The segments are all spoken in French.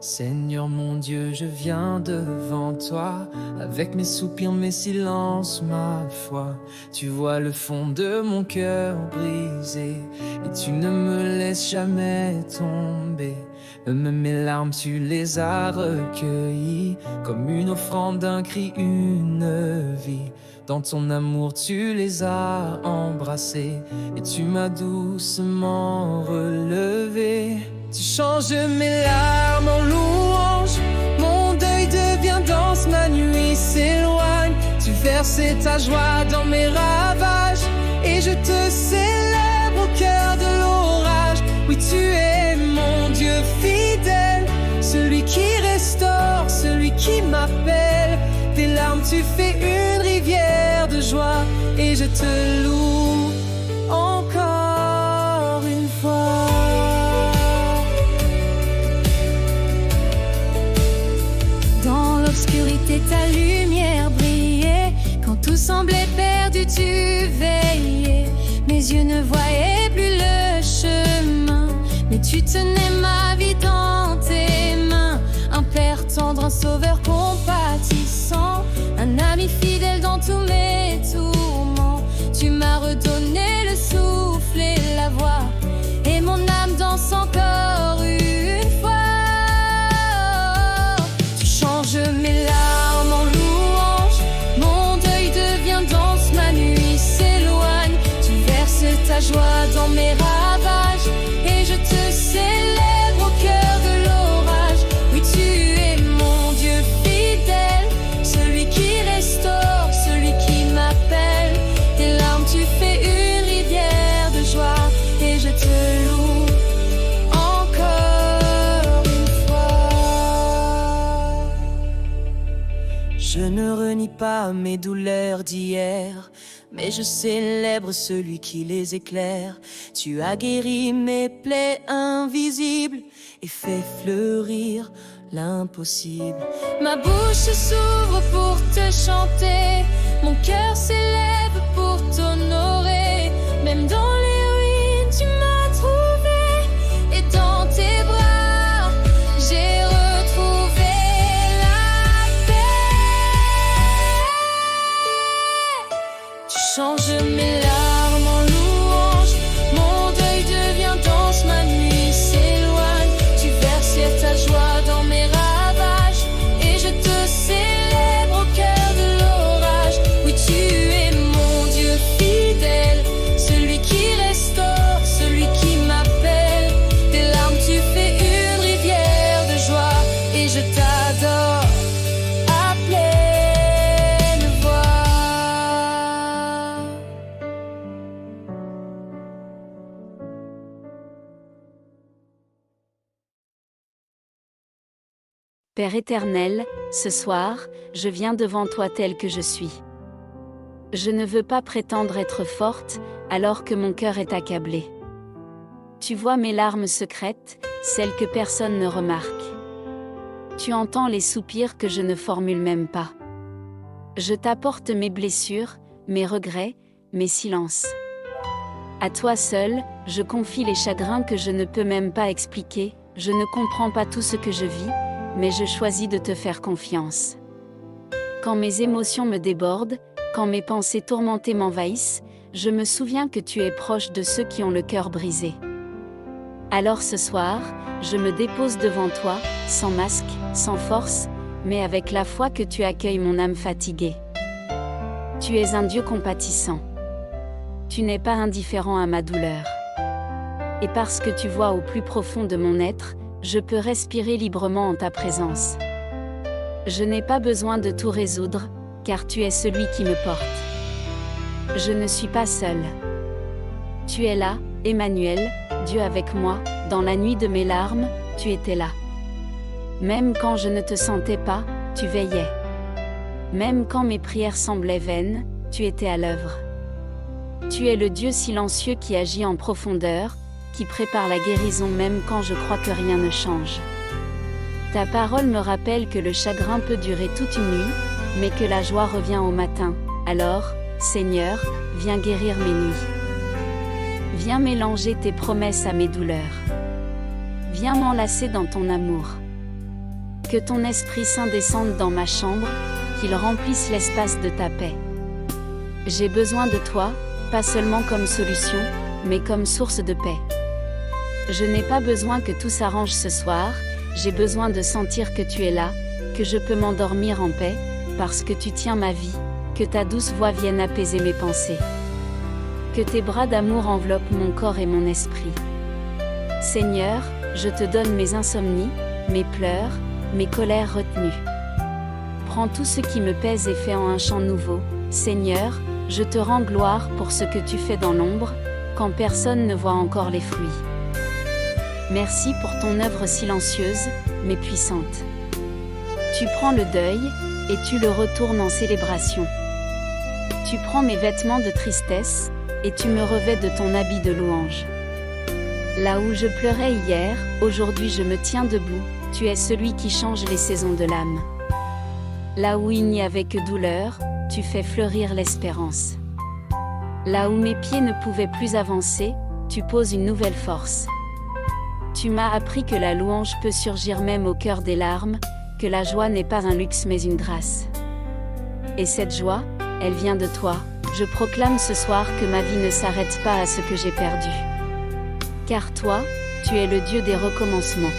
Seigneur mon Dieu, je viens devant toi, avec mes soupirs, mes silences, ma foi. Tu vois le fond de mon cœur brisé, et tu ne me laisses jamais tomber. Même mes larmes, tu les as recueillies, comme une offrande, un cri, une vie. Dans ton amour, tu les as embrassés, et tu m'as doucement relevé. Tu changes mes larmes en louange, mon deuil devient danse, ma nuit s'éloigne. Tu verses ta joie dans mes ravages, et je te célèbre au cœur de l'orage. Oui, tu es mon Dieu fidèle, celui qui restaure, celui qui m'appelle. Tes larmes, tu fais une rivière de joie, et je te loue encore une fois. L'obscurité, ta lumière brillait. Quand tout semblait perdu, tu veillais. Mes yeux ne voyaient plus le chemin, mais tu tenais ma vie dans tes mains. Un père tendre, un sauveur compatissant, un ami fidèle dans tous mes tourments. Tu m'as redonné le souffle et la voix, et mon âme danse encore une fois. Mes larmes en louange, mon deuil devient danse, ma nuit s'éloigne. Tu verses ta joie dans mes ravages, et je te célèbre au cœur de l'orage. Oui, tu es mon Dieu fidèle, celui qui restaure, celui qui m'appelle. Tes larmes, tu fais une rivière de joie, et je te loue. Je ne renie pas mes douleurs d'hier, mais je célèbre celui qui les éclaire. Tu as guéri mes plaies invisibles et fait fleurir l'impossible. Ma bouche s'ouvre pour te chanter, mon cœur s'élève pour t'honorer. Même dans les ruines, tu m'as trouvé, et dans tes bras, j'ai retrouvé la paix. Tu changes mes larmes en louange, mon deuil devient danse, ma nuit s'éloigne. Tu verses ta joie dans mes ravages, et je te célèbre au cœur de l'orage. Oui, tu es mon Dieu fidèle, celui qui restaure, celui qui m'appelle. Tes larmes, tu fais une rivière de joie, et je t'adore à pleine voix. Père éternel, ce soir, je viens devant toi tel que je suis. Je ne veux pas prétendre être forte, alors que mon cœur est accablé. Tu vois mes larmes secrètes, celles que personne ne remarque. Tu entends les soupirs que je ne formule même pas. Je t'apporte mes blessures, mes regrets, mes silences. À toi seul, je confie les chagrins que je ne peux même pas expliquer. Je ne comprends pas tout ce que je vis, mais je choisis de te faire confiance. Quand mes émotions me débordent, quand mes pensées tourmentées m'envahissent, je me souviens que tu es proche de ceux qui ont le cœur brisé. Alors ce soir, je me dépose devant toi, sans masque, sans force, mais avec la foi que tu accueilles mon âme fatiguée. Tu es un Dieu compatissant. Tu n'es pas indifférent à ma douleur. Et parce que tu vois au plus profond de mon être, je peux respirer librement en ta présence. Je n'ai pas besoin de tout résoudre, car tu es celui qui me porte. Je ne suis pas seule. Tu es là, Emmanuel, Dieu avec moi, dans la nuit de mes larmes, tu étais là. Même quand je ne te sentais pas, tu veillais. Même quand mes prières semblaient vaines, tu étais à l'œuvre. Tu es le Dieu silencieux qui agit en profondeur, qui prépare la guérison même quand je crois que rien ne change. Ta parole me rappelle que le chagrin peut durer toute une nuit, mais que la joie revient au matin. Alors, Seigneur, viens guérir mes nuits. Viens mélanger tes promesses à mes douleurs. Viens m'enlacer dans ton amour. Que ton Esprit Saint descende dans ma chambre, qu'il remplisse l'espace de ta paix. J'ai besoin de toi, pas seulement comme solution, mais comme source de paix. Je n'ai pas besoin que tout s'arrange ce soir, j'ai besoin de sentir que tu es là, que je peux m'endormir en paix, parce que tu tiens ma vie, que ta douce voix vienne apaiser mes pensées. Que tes bras d'amour enveloppent mon corps et mon esprit. Seigneur, je te donne mes insomnies, mes pleurs, mes colères retenues. Prends tout ce qui me pèse et fais en un chant nouveau. Seigneur, je te rends gloire pour ce que tu fais dans l'ombre, quand personne ne voit encore les fruits. Merci pour ton œuvre silencieuse, mais puissante. Tu prends le deuil, et tu le retournes en célébration. Tu prends mes vêtements de tristesse, et tu me revêts de ton habit de louange. Là où je pleurais hier, aujourd'hui je me tiens debout, tu es celui qui change les saisons de l'âme. Là où il n'y avait que douleur, tu fais fleurir l'espérance. Là où mes pieds ne pouvaient plus avancer, tu poses une nouvelle force. Tu m'as appris que la louange peut surgir même au cœur des larmes, que la joie n'est pas un luxe mais une grâce. Et cette joie, elle vient de toi. Je proclame ce soir que ma vie ne s'arrête pas à ce que j'ai perdu. Car toi, tu es le Dieu des recommencements.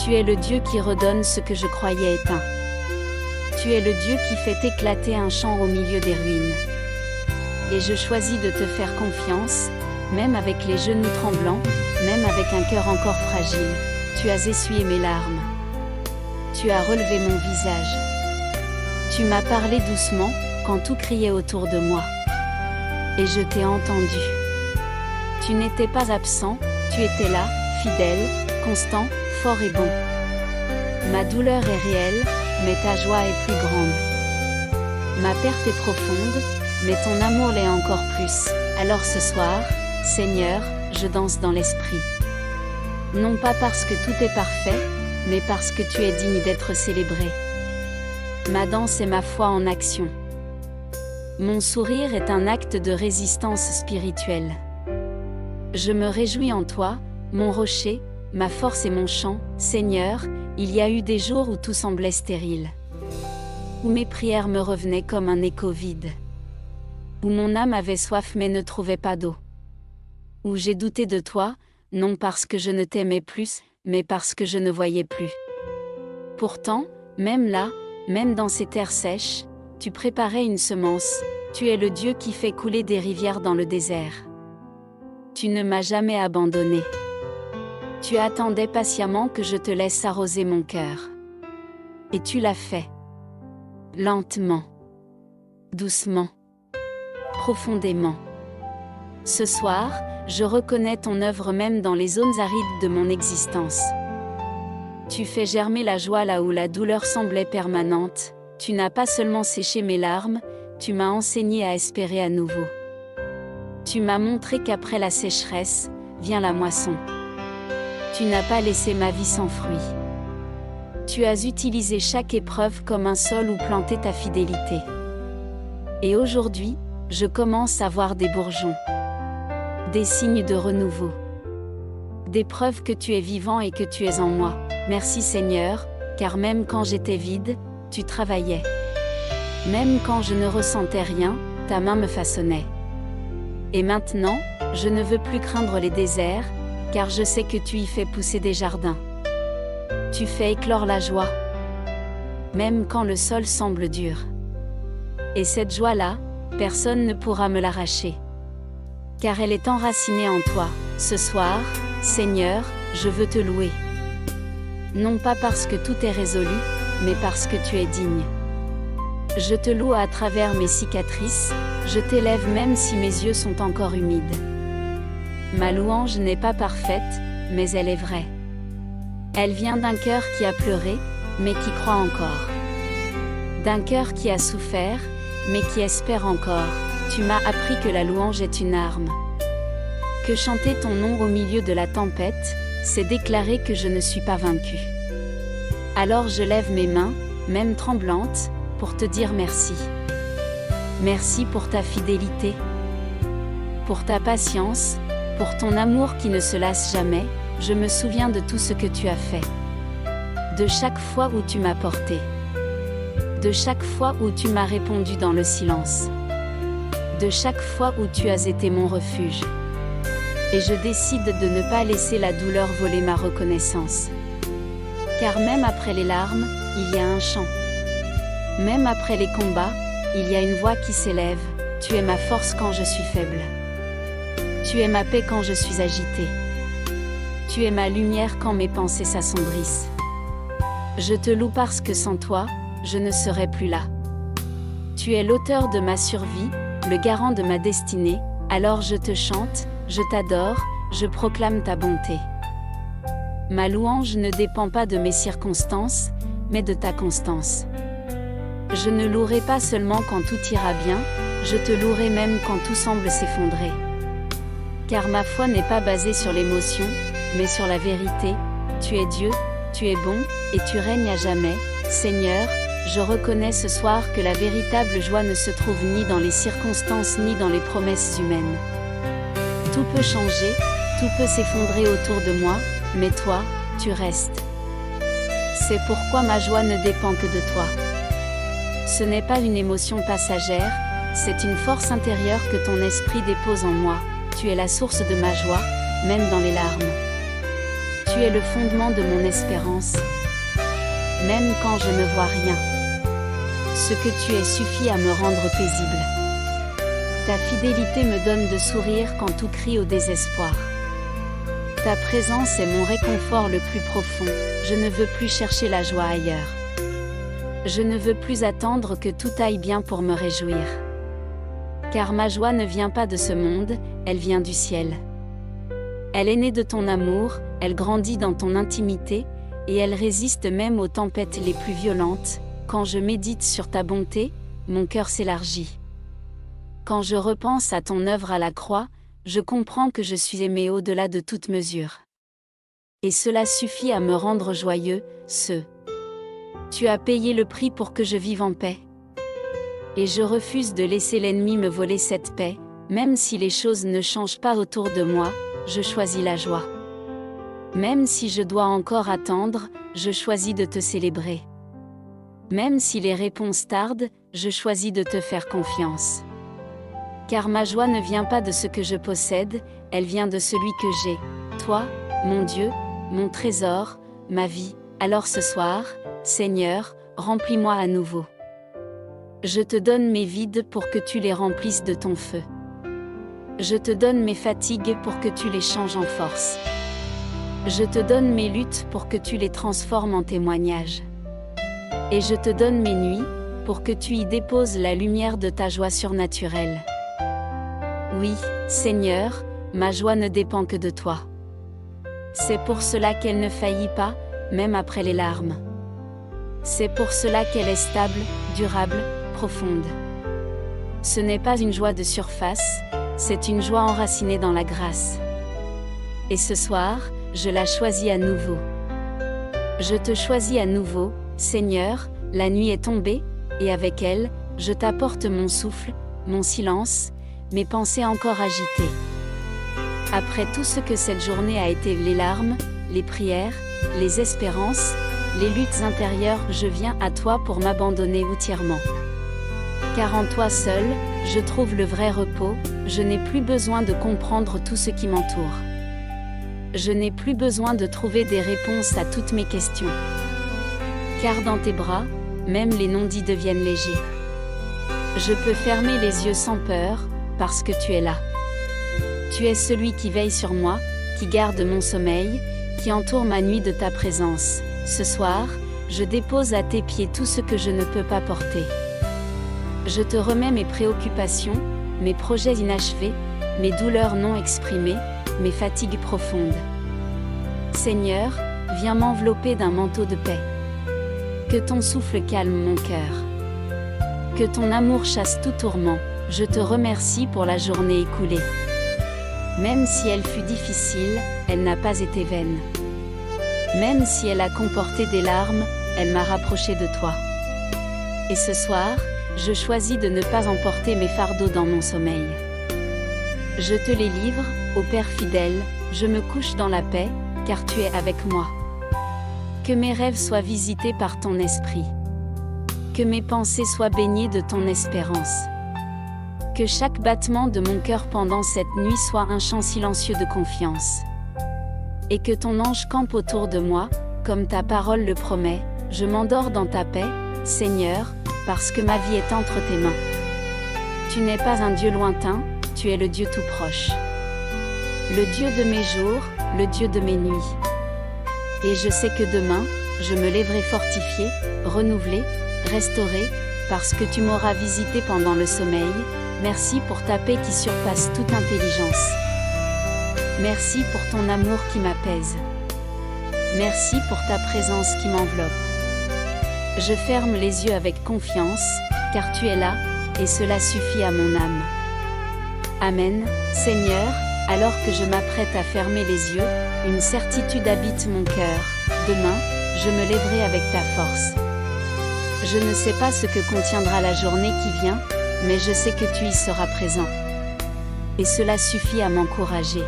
Tu es le Dieu qui redonne ce que je croyais éteint. Tu es le Dieu qui fait éclater un champ au milieu des ruines. Et je choisis de te faire confiance, même avec les genoux tremblants, même avec un cœur encore fragile. Tu as essuyé mes larmes. Tu as relevé mon visage. Tu m'as parlé doucement, quand tout criait autour de moi. Et je t'ai entendu. Tu n'étais pas absent, tu étais là, fidèle, constant, fort et bon. Ma douleur est réelle, mais ta joie est plus grande. Ma perte est profonde, mais ton amour l'est encore plus. Alors ce soir, Seigneur, je danse dans l'esprit. Non pas parce que tout est parfait, mais parce que tu es digne d'être célébré. Ma danse est ma foi en action. Mon sourire est un acte de résistance spirituelle. Je me réjouis en toi, mon rocher, ma force et mon chant. Seigneur, il y a eu des jours où tout semblait stérile. Où mes prières me revenaient comme un écho vide. Où mon âme avait soif mais ne trouvait pas d'eau. Où j'ai douté de toi, non parce que je ne t'aimais plus, mais parce que je ne voyais plus. Pourtant, même là, même dans ces terres sèches, tu préparais une semence, tu es le Dieu qui fait couler des rivières dans le désert. Tu ne m'as jamais abandonné. Tu attendais patiemment que je te laisse arroser mon cœur. Et tu l'as fait. Lentement. Doucement. Profondément. Ce soir, je reconnais ton œuvre même dans les zones arides de mon existence. Tu fais germer la joie là où la douleur semblait permanente. Tu n'as pas seulement séché mes larmes, tu m'as enseigné à espérer à nouveau. Tu m'as montré qu'après la sécheresse, vient la moisson. Tu n'as pas laissé ma vie sans fruit. Tu as utilisé chaque épreuve comme un sol où planter ta fidélité. Et aujourd'hui, je commence à voir des bourgeons. Des signes de renouveau. Des preuves que tu es vivant et que tu es en moi. Merci Seigneur, car même quand j'étais vide, tu travaillais. Même quand je ne ressentais rien, ta main me façonnait. Et maintenant, je ne veux plus craindre les déserts, car je sais que tu y fais pousser des jardins. Tu fais éclore la joie, même quand le sol semble dur. Et cette joie-là, personne ne pourra me l'arracher. Car elle est enracinée en toi. Ce soir, Seigneur, je veux te louer. Non pas parce que tout est résolu, mais parce que tu es digne. Je te loue à travers mes cicatrices, je t'élève même si mes yeux sont encore humides. Ma louange n'est pas parfaite, mais elle est vraie. Elle vient d'un cœur qui a pleuré, mais qui croit encore. D'un cœur qui a souffert, mais qui espère encore. Tu m'as appris que la louange est une arme. Que chanter ton nom au milieu de la tempête, c'est déclarer que je ne suis pas vaincue. Alors je lève mes mains, même tremblantes, pour te dire merci. Merci pour ta fidélité, pour ta patience, pour ton amour qui ne se lasse jamais. Je me souviens de tout ce que tu as fait. de chaque fois où tu m'as porté, de chaque fois où tu m'as répondu dans le silence, de chaque fois où tu as été mon refuge. Et je décide de ne pas laisser la douleur voler ma reconnaissance. Car même après les larmes, il y a un chant. Même après les combats, il y a une voix qui s'élève. Tu es ma force quand je suis faible. Tu es ma paix quand je suis agitée. Tu es ma lumière quand mes pensées s'assombrissent. Je te loue parce que sans toi, je ne serais plus là. Tu es l'auteur de ma survie, le garant de ma destinée, alors je te chante, je t'adore, je proclame ta bonté. Ma louange ne dépend pas de mes circonstances, mais de ta constance. Je ne louerai pas seulement quand tout ira bien, je te louerai même quand tout semble s'effondrer. Car ma foi n'est pas basée sur l'émotion, mais sur la vérité. Tu es Dieu, tu es bon, et tu règnes à jamais. Seigneur, je reconnais ce soir que la véritable joie ne se trouve ni dans les circonstances ni dans les promesses humaines. Tout peut changer, tout peut s'effondrer autour de moi, mais toi, tu restes. C'est pourquoi ma joie ne dépend que de toi. Ce n'est pas une émotion passagère, c'est une force intérieure que ton esprit dépose en moi. Tu es la source de ma joie, même dans les larmes. Tu es le fondement de mon espérance, même quand je ne vois rien. Ce que tu es suffit à me rendre paisible. Ta fidélité me donne de sourire quand tout crie au désespoir. Ta présence est mon réconfort le plus profond, je ne veux plus chercher la joie ailleurs. Je ne veux plus attendre que tout aille bien pour me réjouir. Car ma joie ne vient pas de ce monde, elle vient du ciel. Elle est née de ton amour, elle grandit dans ton intimité, et elle résiste même aux tempêtes les plus violentes. Quand je médite sur ta bonté, mon cœur s'élargit. Quand je repense à ton œuvre à la croix, je comprends que je suis aimé au-delà de toute mesure. Et cela suffit à me rendre joyeux, Tu as payé le prix pour que je vive en paix. Et je refuse de laisser l'ennemi me voler cette paix, même si les choses ne changent pas autour de moi, je choisis la joie. Même si je dois encore attendre, je choisis de te célébrer. Même si les réponses tardent, je choisis de te faire confiance. Car ma joie ne vient pas de ce que je possède, elle vient de celui que j'ai. Toi, mon Dieu, mon trésor, ma vie. Alors ce soir, Seigneur, remplis-moi à nouveau. Je te donne mes vides pour que tu les remplisses de ton feu. Je te donne mes fatigues pour que tu les changes en force. Je te donne mes luttes pour que tu les transformes en témoignages. Et je te donne mes nuits, pour que tu y déposes la lumière de ta joie surnaturelle. Oui, Seigneur, ma joie ne dépend que de toi. C'est pour cela qu'elle ne faillit pas, même après les larmes. C'est pour cela qu'elle est stable, durable, profonde. Ce n'est pas une joie de surface, c'est une joie enracinée dans la grâce. Et ce soir, je la choisis à nouveau. Je te choisis à nouveau, Seigneur, la nuit est tombée, et avec elle, je t'apporte mon souffle, mon silence, mes pensées encore agitées. Après tout ce que cette journée a été, les larmes, les prières, les espérances, les luttes intérieures, je viens à toi pour m'abandonner entièrement. Car en toi seul, je trouve le vrai repos, je n'ai plus besoin de comprendre tout ce qui m'entoure. Je n'ai plus besoin de trouver des réponses à toutes mes questions. Car dans tes bras, même les non-dits deviennent légers. Je peux fermer les yeux sans peur, parce que tu es là. Tu es celui qui veille sur moi, qui garde mon sommeil, qui entoure ma nuit de ta présence. Ce soir, je dépose à tes pieds tout ce que je ne peux pas porter. Je te remets mes préoccupations, mes projets inachevés, mes douleurs non exprimées, mes fatigues profondes. Seigneur, viens m'envelopper d'un manteau de paix. Que ton souffle calme mon cœur. Que ton amour chasse tout tourment. Je te remercie pour la journée écoulée. Même si elle fut difficile, elle n'a pas été vaine. Même si elle a comporté des larmes, elle m'a rapproché de toi. Et ce soir, je choisis de ne pas emporter mes fardeaux dans mon sommeil. Je te les livre, ô Père fidèle, je me couche dans la paix, car tu es avec moi. Que mes rêves soient visités par ton esprit. Que mes pensées soient baignées de ton espérance. Que chaque battement de mon cœur pendant cette nuit soit un chant silencieux de confiance. Et que ton ange campe autour de moi, comme ta parole le promet. Je m'endors dans ta paix, Seigneur, parce que ma vie est entre tes mains. Tu n'es pas un Dieu lointain, tu es le Dieu tout proche. Le Dieu de mes jours, le Dieu de mes nuits. Et je sais que demain, je me lèverai fortifié, renouvelé, restauré, parce que tu m'auras visité pendant le sommeil. Merci pour ta paix qui surpasse toute intelligence. Merci pour ton amour qui m'apaise. Merci pour ta présence qui m'enveloppe. Je ferme les yeux avec confiance, car tu es là, et cela suffit à mon âme. Amen, Seigneur, alors que je m'apprête à fermer les yeux, une certitude habite mon cœur. Demain, je me lèverai avec ta force. Je ne sais pas ce que contiendra la journée qui vient, mais je sais que tu y seras présent. Et cela suffit à m'encourager.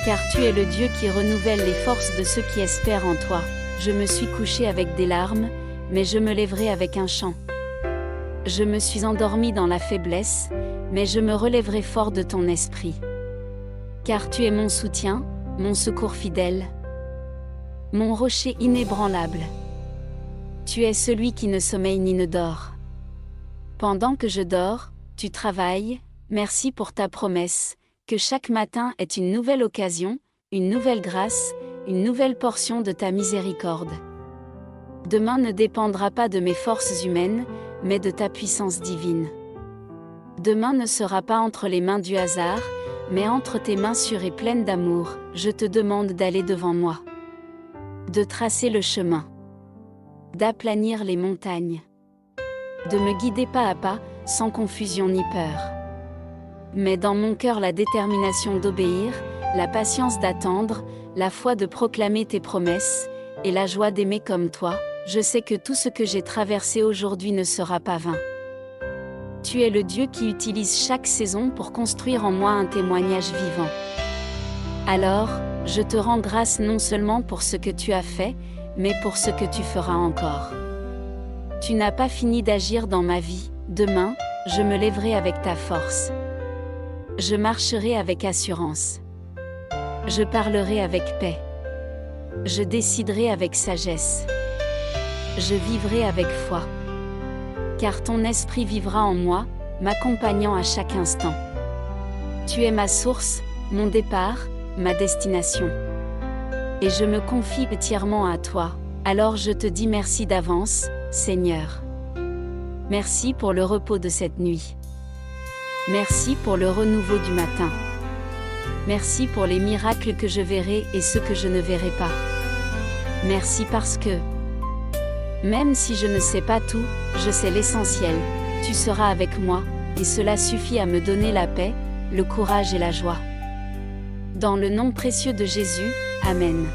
Car tu es le Dieu qui renouvelle les forces de ceux qui espèrent en toi. Je me suis couché avec des larmes, mais je me lèverai avec un chant. Je me suis endormi dans la faiblesse, mais je me relèverai fort de ton esprit. Car tu es mon soutien, mon secours fidèle, mon rocher inébranlable. Tu es celui qui ne sommeille ni ne dort. Pendant que je dors, tu travailles, merci pour ta promesse, que chaque matin est une nouvelle occasion, une nouvelle grâce, une nouvelle portion de ta miséricorde. Demain ne dépendra pas de mes forces humaines, mais de ta puissance divine. Demain ne sera pas entre les mains du hasard, mais entre tes mains sûres et pleines d'amour. Je te demande d'aller devant moi, de tracer le chemin, d'aplanir les montagnes, de me guider pas à pas, sans confusion ni peur. Mais dans mon cœur la détermination d'obéir, la patience d'attendre, la foi de proclamer tes promesses, et la joie d'aimer comme toi. Je sais que tout ce que j'ai traversé aujourd'hui ne sera pas vain. Tu es le Dieu qui utilise chaque saison pour construire en moi un témoignage vivant. Alors, je te rends grâce non seulement pour ce que tu as fait, mais pour ce que tu feras encore. Tu n'as pas fini d'agir dans ma vie. Demain, je me lèverai avec ta force. Je marcherai avec assurance. Je parlerai avec paix. Je déciderai avec sagesse. Je vivrai avec foi. Car ton esprit vivra en moi, m'accompagnant à chaque instant. Tu es ma source, mon départ, ma destination. Et je me confie entièrement à toi, alors je te dis merci d'avance, Seigneur. Merci pour le repos de cette nuit. Merci pour le renouveau du matin. Merci pour les miracles que je verrai et ceux que je ne verrai pas. Merci parce que, même si je ne sais pas tout, je sais l'essentiel. Tu seras avec moi, et cela suffit à me donner la paix, le courage et la joie. Dans le nom précieux de Jésus, Amen.